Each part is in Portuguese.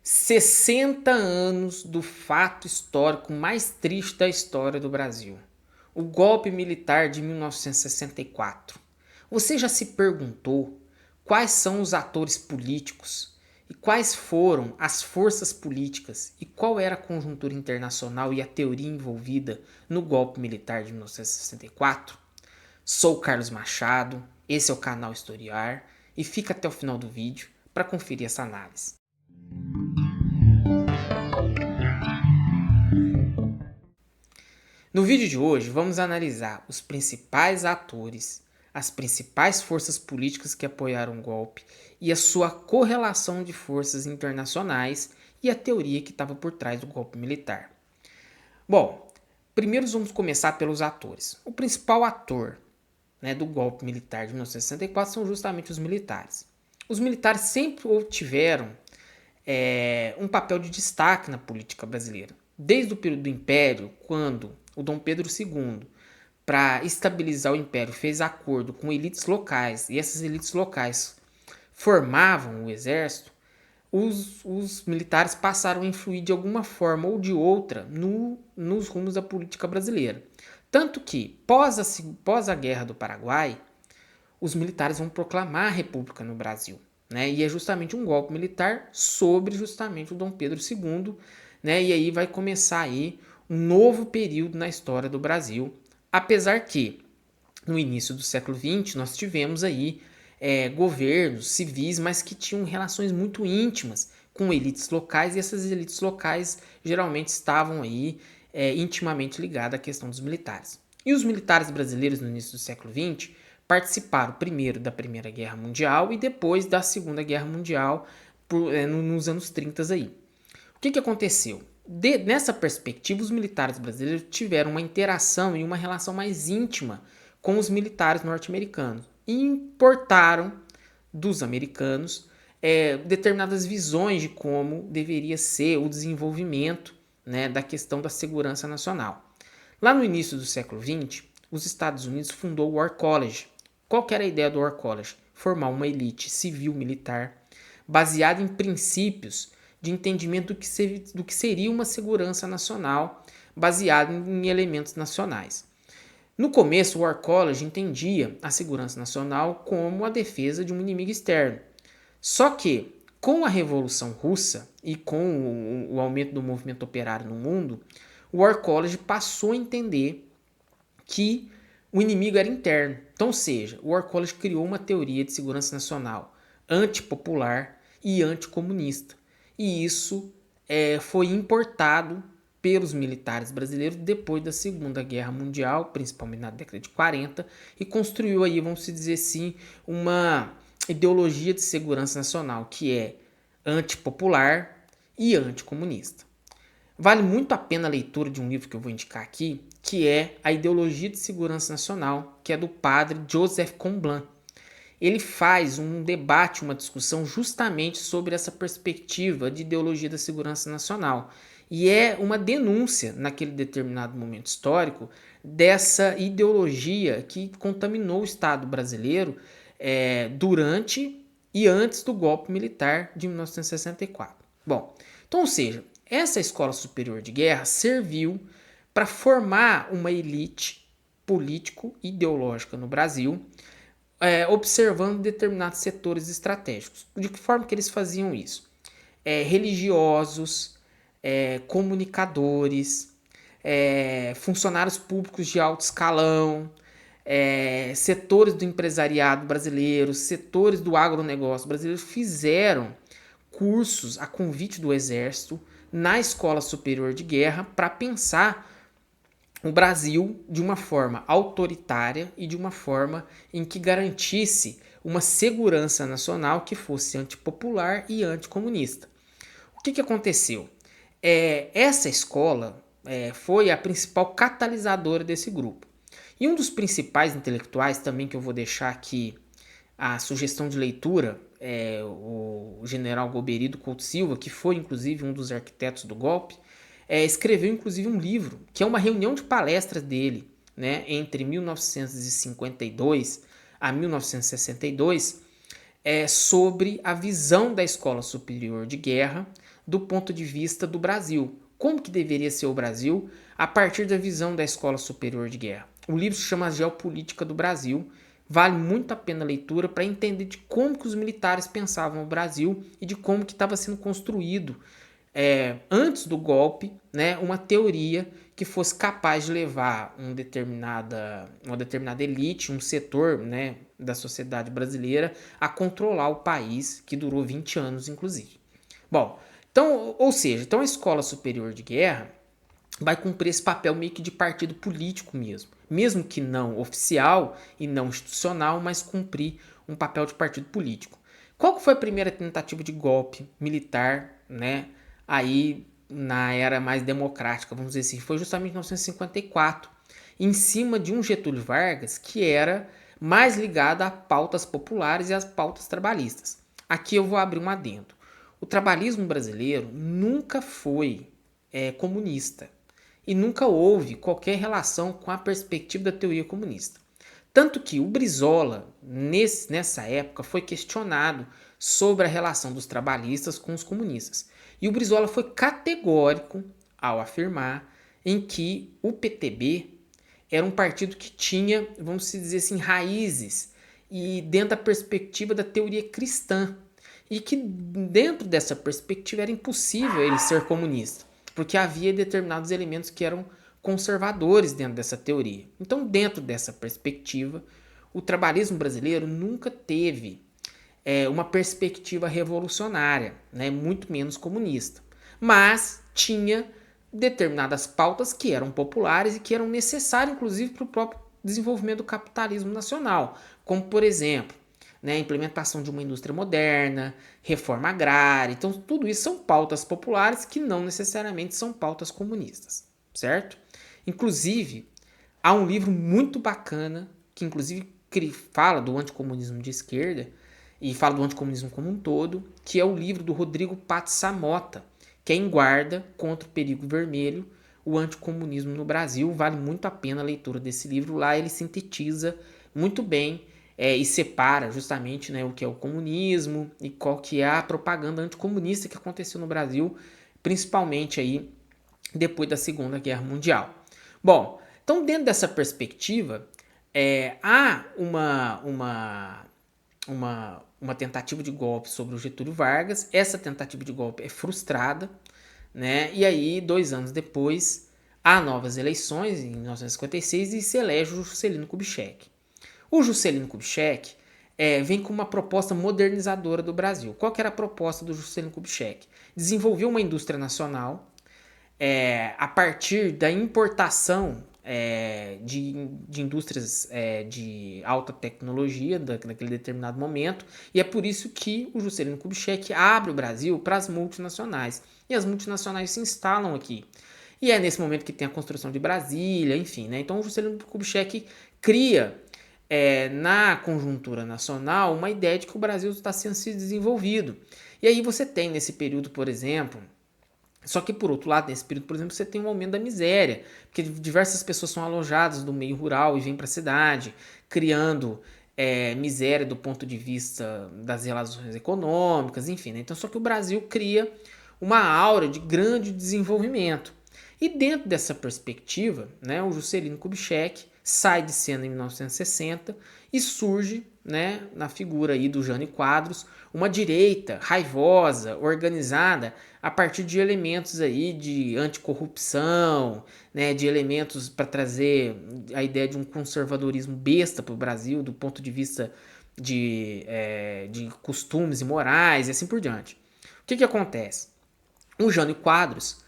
60 anos do fato histórico mais triste da história do Brasil. O golpe militar de 1964. Você já se perguntou quais são os atores políticos e quais foram as forças políticas e qual era a conjuntura internacional e a teoria envolvida no golpe militar de 1964? Sou Carlos Machado, esse é o canal Historiar e fica até o final do vídeo para conferir essa análise. No vídeo de hoje, vamos analisar os principais atores, as principais forças políticas que apoiaram o golpe e a sua correlação de forças internacionais e a teoria que estava por trás do golpe militar. Bom, primeiro vamos começar pelos atores. O principal ator, do golpe militar de 1964 são justamente os militares. Os militares sempre tiveram um papel de destaque na política brasileira. Desde o período do Império, quando o Dom Pedro II, para estabilizar o Império, fez acordo com elites locais, e essas elites locais formavam o exército, os militares passaram a influir de alguma forma ou de outra nos rumos da política brasileira. Tanto que, pós a Guerra do Paraguai, os militares vão proclamar a República no Brasil. E é justamente um golpe militar sobre justamente o Dom Pedro II, e aí vai começar aí um novo período na história do Brasil, apesar que no início do século XX nós tivemos aí governos civis, mas que tinham relações muito íntimas com elites locais, e essas elites locais geralmente estavam aí intimamente ligadas à questão dos militares. E os militares brasileiros no início do século XX participaram primeiro da Primeira Guerra Mundial e depois da Segunda Guerra Mundial nos anos 30 aí. O que aconteceu? Nessa perspectiva, os militares brasileiros tiveram uma interação e uma relação mais íntima com os militares norte-americanos e importaram dos americanos determinadas visões de como deveria ser o desenvolvimento da questão da segurança nacional. Lá no início do século XX, os Estados Unidos fundou o War College. Qual que era a ideia do War College? Formar uma elite civil-militar baseada em princípios de entendimento do que seria uma segurança nacional baseada em elementos nacionais. No começo, o War College entendia a segurança nacional como a defesa de um inimigo externo. Só que, com a Revolução Russa e com o aumento do movimento operário no mundo, o War College passou a entender que o inimigo era interno. Então, ou seja, o War College criou uma teoria de segurança nacional antipopular e anticomunista. E isso foi importado pelos militares brasileiros depois da Segunda Guerra Mundial, principalmente na década de 40, e construiu aí, vamos dizer assim, uma ideologia de segurança nacional que é antipopular e anticomunista. Vale muito a pena a leitura de um livro que eu vou indicar aqui, que é A Ideologia de Segurança Nacional, que é do padre Joseph Comblan. Ele faz um debate, uma discussão justamente sobre essa perspectiva de ideologia da segurança nacional. E é uma denúncia, naquele determinado momento histórico, dessa ideologia que contaminou o Estado brasileiro durante e antes do golpe militar de 1964. Bom, então, ou seja, essa escola superior de guerra serviu para formar uma elite político-ideológica no Brasil, observando determinados setores estratégicos. De que forma que eles faziam isso? Religiosos, comunicadores, funcionários públicos de alto escalão, setores do empresariado brasileiro, setores do agronegócio brasileiro fizeram cursos a convite do Exército na Escola Superior de Guerra para pensar o Brasil de uma forma autoritária e de uma forma em que garantisse uma segurança nacional que fosse antipopular e anticomunista. O que aconteceu? Essa escola foi a principal catalisadora desse grupo. E um dos principais intelectuais também que eu vou deixar aqui a sugestão de leitura é o general Goberido Couto Silva, que foi inclusive um dos arquitetos do golpe, escreveu inclusive um livro, que é uma reunião de palestras dele, entre 1952 a 1962, sobre a visão da Escola Superior de Guerra do ponto de vista do Brasil. Como que deveria ser o Brasil a partir da visão da Escola Superior de Guerra. O livro se chama Geopolítica do Brasil. Vale muito a pena a leitura para entender de como que os militares pensavam o Brasil e de como que estava sendo construído antes do golpe, né, uma teoria que fosse capaz de levar uma determinada elite, um setor, né, da sociedade brasileira a controlar o país, que durou 20 anos, inclusive. Bom, então, ou seja, então a Escola Superior de Guerra vai cumprir esse papel meio que de partido político mesmo que não oficial e não institucional, mas cumprir um papel de partido político. Qual que foi a primeira tentativa de golpe militar, né, aí na era mais democrática, vamos dizer assim? Foi justamente em 1954, em cima de um Getúlio Vargas que era mais ligado a pautas populares e às pautas trabalhistas. Aqui eu vou abrir um adendo. O trabalhismo brasileiro nunca foi comunista e nunca houve qualquer relação com a perspectiva da teoria comunista. Tanto que o Brizola, nessa época, foi questionado sobre a relação dos trabalhistas com os comunistas. E o Brizola foi categórico ao afirmar em que o PTB era um partido que tinha, vamos dizer assim, raízes e dentro da perspectiva da teoria cristã. E que dentro dessa perspectiva era impossível ele ser comunista, porque havia determinados elementos que eram conservadores dentro dessa teoria. Então, dentro dessa perspectiva, o trabalhismo brasileiro nunca teve uma perspectiva revolucionária, né, muito menos comunista, mas tinha determinadas pautas que eram populares e que eram necessárias, inclusive, para o próprio desenvolvimento do capitalismo nacional, como, por exemplo, né, a implementação de uma indústria moderna, reforma agrária. Então, tudo isso são pautas populares que não necessariamente são pautas comunistas, certo? Inclusive, há um livro muito bacana que, inclusive, fala do anticomunismo de esquerda e fala do anticomunismo como um todo, que é o livro do Rodrigo Pato Samota, que é Em Guarda contra o Perigo Vermelho, o anticomunismo no Brasil. Vale muito a pena a leitura desse livro. Lá ele sintetiza muito bem e separa justamente, né, o que é o comunismo e qual que é a propaganda anticomunista que aconteceu no Brasil, principalmente aí depois da Segunda Guerra Mundial. Bom, então dentro dessa perspectiva, há uma tentativa de golpe sobre o Getúlio Vargas. Essa tentativa de golpe é frustrada, né? E aí, 2 anos depois, há novas eleições, em 1956, e se elege o Juscelino Kubitschek. O Juscelino Kubitschek vem com uma proposta modernizadora do Brasil. Qual que era a proposta do Juscelino Kubitschek? Desenvolver uma indústria nacional a partir da importação de indústrias de alta tecnologia naquele determinado momento, e é por isso que o Juscelino Kubitschek abre o Brasil para as multinacionais, e as multinacionais se instalam aqui. E é nesse momento que tem a construção de Brasília, enfim, né? Então o Juscelino Kubitschek cria na conjuntura nacional uma ideia de que o Brasil está sendo desenvolvido. E aí você tem nesse período, por exemplo, só que por outro lado, nesse período, por exemplo, você tem um aumento da miséria, porque diversas pessoas são alojadas do meio rural e vêm para a cidade, criando miséria do ponto de vista das relações econômicas, enfim, né? Então, só que o Brasil cria uma aura de grande desenvolvimento. E dentro dessa perspectiva, né, o Juscelino Kubitschek sai de cena em 1960 e surge, né, na figura aí do Jânio Quadros, uma direita raivosa, organizada a partir de elementos aí de anticorrupção, né, de elementos para trazer a ideia de um conservadorismo besta para o Brasil, do ponto de vista de costumes e morais e assim por diante. O que acontece? O Jânio Quadros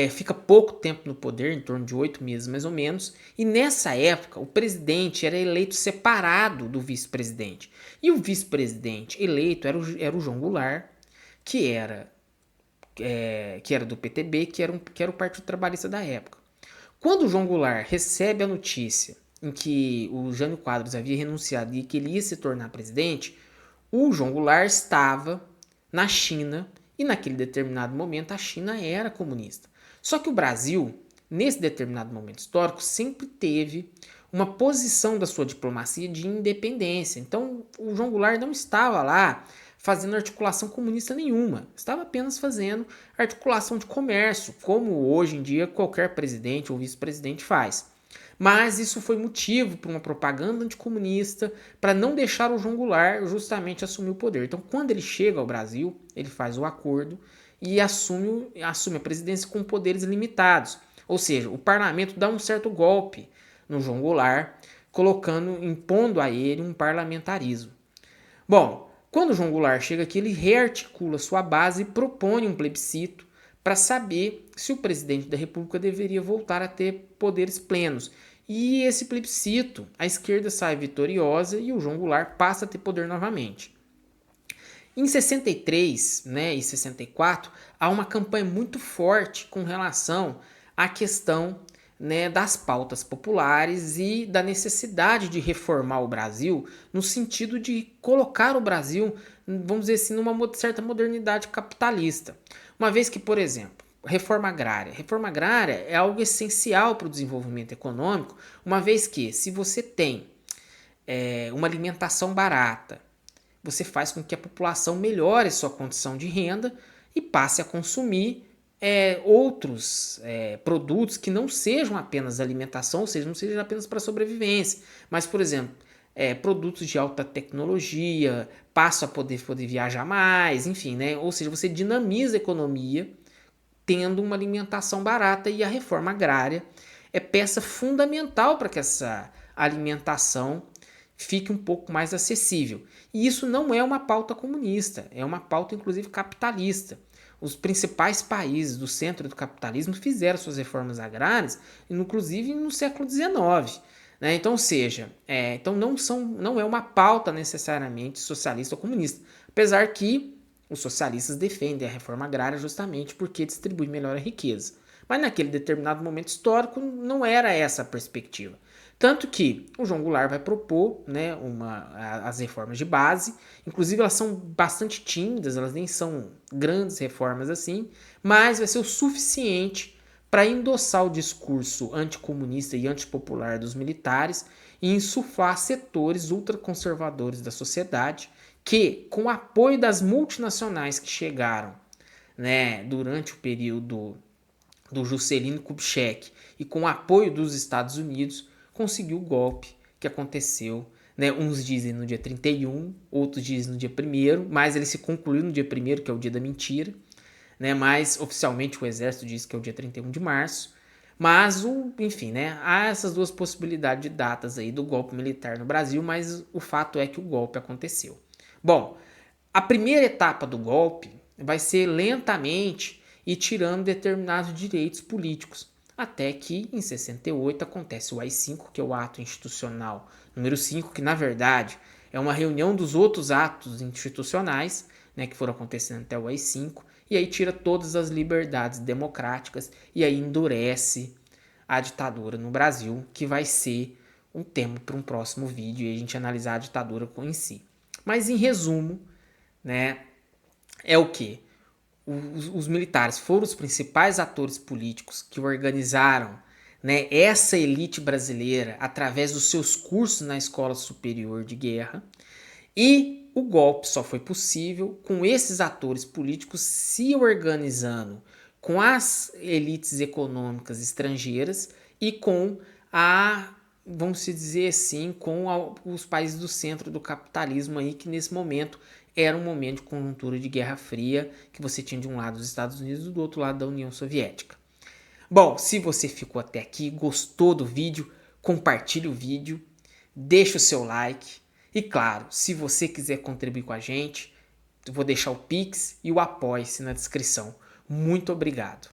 fica pouco tempo no poder, em torno de 8 meses mais ou menos, e nessa época o presidente era eleito separado do vice-presidente. E o vice-presidente eleito era o João Goulart, que era do PTB, que era o Partido Trabalhista da época. Quando o João Goulart recebe a notícia em que o Jânio Quadros havia renunciado e que ele ia se tornar presidente, o João Goulart estava na China e naquele determinado momento a China era comunista. Só que o Brasil, nesse determinado momento histórico, sempre teve uma posição da sua diplomacia de independência. Então, o João Goulart não estava lá fazendo articulação comunista nenhuma, estava apenas fazendo articulação de comércio, como hoje em dia qualquer presidente ou vice-presidente faz. Mas isso foi motivo para uma propaganda anticomunista, para não deixar o João Goulart justamente assumir o poder. Então, quando ele chega ao Brasil, ele faz o acordo e assume a presidência com poderes limitados. Ou seja, o parlamento dá um certo golpe no João Goulart, impondo a ele um parlamentarismo. Bom, quando o João Goulart chega aqui, ele rearticula sua base e propõe um plebiscito para saber se o presidente da República deveria voltar a ter poderes plenos. E esse plebiscito, a esquerda sai vitoriosa e o João Goulart passa a ter poder novamente. Em 63, né, e 64, há uma campanha muito forte com relação à questão, né, das pautas populares e da necessidade de reformar o Brasil no sentido de colocar o Brasil, vamos dizer assim, numa certa modernidade capitalista. Uma vez que, por exemplo, reforma agrária. Reforma agrária é algo essencial para o desenvolvimento econômico, uma vez que se você tem uma alimentação barata, você faz com que a população melhore sua condição de renda e passe a consumir outros produtos que não sejam apenas alimentação, ou seja, não sejam apenas para sobrevivência, mas, por exemplo, produtos de alta tecnologia, passo a poder viajar mais, enfim, né? Ou seja, você dinamiza a economia tendo uma alimentação barata e a reforma agrária é peça fundamental para que essa alimentação fique um pouco mais acessível. E isso não é uma pauta comunista, é uma pauta inclusive capitalista. Os principais países do centro do capitalismo fizeram suas reformas agrárias, inclusive no século XIX. Né? Então, ou seja, então não é uma pauta necessariamente socialista ou comunista, apesar que os socialistas defendem a reforma agrária justamente porque distribui melhor a riqueza. Mas naquele determinado momento histórico não era essa a perspectiva. Tanto que o João Goulart vai propor, né, as reformas de base, inclusive elas são bastante tímidas, elas nem são grandes reformas assim, mas vai ser o suficiente para endossar o discurso anticomunista e antipopular dos militares e insuflar setores ultraconservadores da sociedade que, com o apoio das multinacionais que chegaram, né, durante o período do Juscelino Kubitschek e com o apoio dos Estados Unidos, conseguiu o golpe que aconteceu, né? Uns dizem no dia 31, outros dizem no dia 1º, mas ele se concluiu no dia 1º, que é o dia da mentira, né? Mas oficialmente o exército diz que é o dia 31 de março. Mas, enfim, né? Há essas duas possibilidades de datas aí do golpe militar no Brasil, mas o fato é que o golpe aconteceu. Bom, a primeira etapa do golpe vai ser lentamente ir tirando determinados direitos políticos, até que em 68 acontece o AI-5, que é o ato institucional número 5, que na verdade é uma reunião dos outros atos institucionais, né, que foram acontecendo até o AI-5, e aí tira todas as liberdades democráticas e aí endurece a ditadura no Brasil, que vai ser um tema para um próximo vídeo e a gente analisar a ditadura em si. Mas em resumo, né, é o que? Os militares foram os principais atores políticos que organizaram, né, essa elite brasileira através dos seus cursos na Escola Superior de Guerra, e o golpe só foi possível com esses atores políticos se organizando com as elites econômicas estrangeiras e com vamos dizer assim, com os países do centro do capitalismo aí, que nesse momento era um momento de conjuntura de Guerra Fria, que você tinha de um lado os Estados Unidos e do outro lado da União Soviética. Bom, se você ficou até aqui, gostou do vídeo, compartilhe o vídeo, deixa o seu like e claro, se você quiser contribuir com a gente, eu vou deixar o Pix e o Apoie-se na descrição. Muito obrigado.